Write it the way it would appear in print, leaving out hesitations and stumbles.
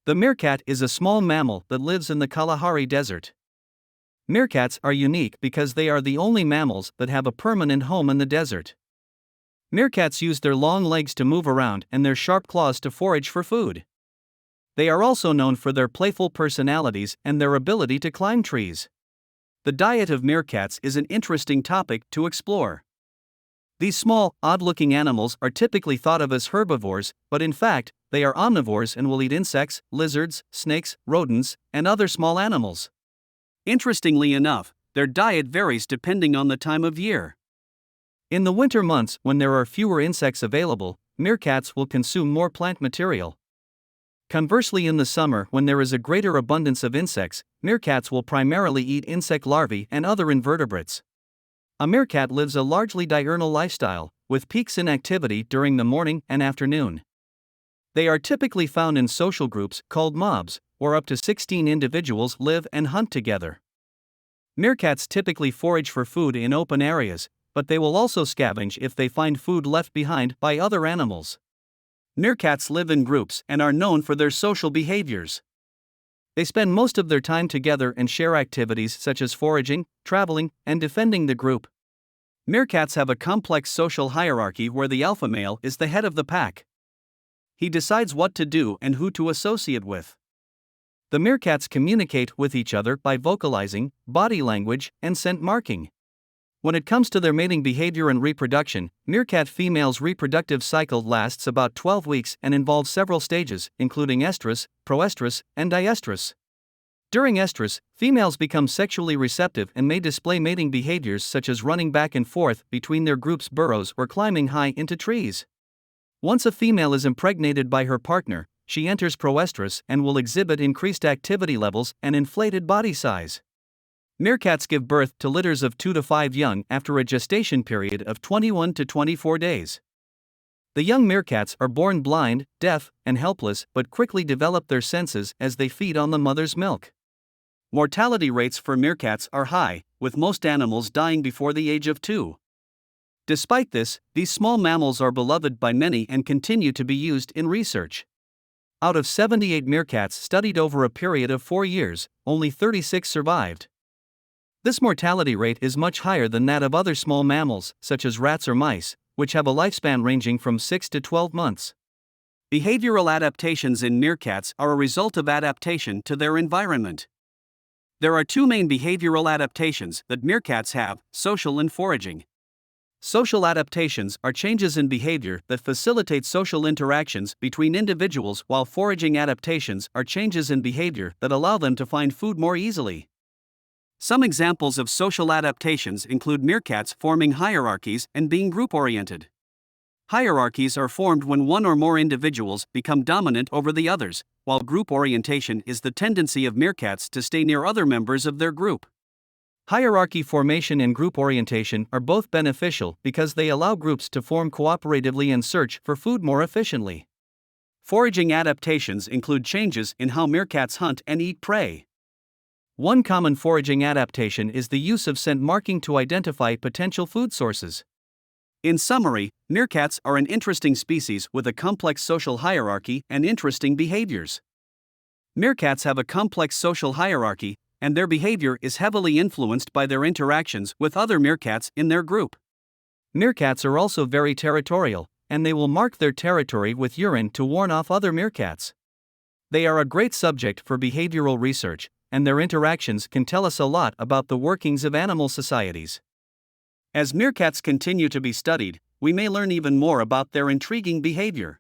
The meerkat is a small mammal that lives in the Kalahari Desert. Meerkats are unique because they are the only mammals that have a permanent home in the desert. Meerkats use their long legs to move around and their sharp claws to forage for food. They are also known for their playful personalities and their ability to climb trees. The diet of meerkats is an interesting topic to explore. These small, odd-looking animals are typically thought of as herbivores, but in fact, they are omnivores and will eat insects, lizards, snakes, rodents, and other small animals. Interestingly enough, their diet varies depending on the time of year. In the winter months, when there are fewer insects available, meerkats will consume more plant material. Conversely, in the summer, when there is a greater abundance of insects, meerkats will primarily eat insect larvae and other invertebrates. A meerkat lives a largely diurnal lifestyle, with peaks in activity during the morning and afternoon. They are typically found in social groups called mobs, where up to 16 individuals live and hunt together. Meerkats typically forage for food in open areas, but they will also scavenge if they find food left behind by other animals. Meerkats live in groups and are known for their social behaviors. They spend most of their time together and share activities such as foraging, traveling, and defending the group. Meerkats have a complex social hierarchy where the alpha male is the head of the pack. He decides what to do and who to associate with. The meerkats communicate with each other by vocalizing, body language, and scent marking. When it comes to their mating behavior and reproduction, meerkat females' reproductive cycle lasts about 12 weeks and involves several stages, including estrus, proestrus, and diestrus. During estrus, females become sexually receptive and may display mating behaviors such as running back and forth between their group's burrows or climbing high into trees. Once a female is impregnated by her partner, she enters proestrus and will exhibit increased activity levels and inflated body size. Meerkats give birth to litters of 2 to 5 young after a gestation period of 21 to 24 days. The young meerkats are born blind, deaf, and helpless but quickly develop their senses as they feed on the mother's milk. Mortality rates for meerkats are high, with most animals dying before the age of 2. Despite this, these small mammals are beloved by many and continue to be used in research. Out of 78 meerkats studied over a period of 4 years, only 36 survived. This mortality rate is much higher than that of other small mammals, such as rats or mice, which have a lifespan ranging from 6 to 12 months. Behavioral adaptations in meerkats are a result of adaptation to their environment. There are 2 main behavioral adaptations that meerkats have: social and foraging. Social adaptations are changes in behavior that facilitate social interactions between individuals, while foraging adaptations are changes in behavior that allow them to find food more easily. Some examples of social adaptations include meerkats forming hierarchies and being group-oriented. Hierarchies are formed when one or more individuals become dominant over the others, while group orientation is the tendency of meerkats to stay near other members of their group. Hierarchy formation and group orientation are both beneficial because they allow groups to form cooperatively and search for food more efficiently. Foraging adaptations include changes in how meerkats hunt and eat prey. One common foraging adaptation is the use of scent marking to identify potential food sources. In summary, meerkats are an interesting species with a complex social hierarchy and interesting behaviors. Meerkats have a complex social hierarchy, and their behavior is heavily influenced by their interactions with other meerkats in their group. Meerkats are also very territorial, and they will mark their territory with urine to warn off other meerkats. They are a great subject for behavioral research, and their interactions can tell us a lot about the workings of animal societies. As meerkats continue to be studied, we may learn even more about their intriguing behavior.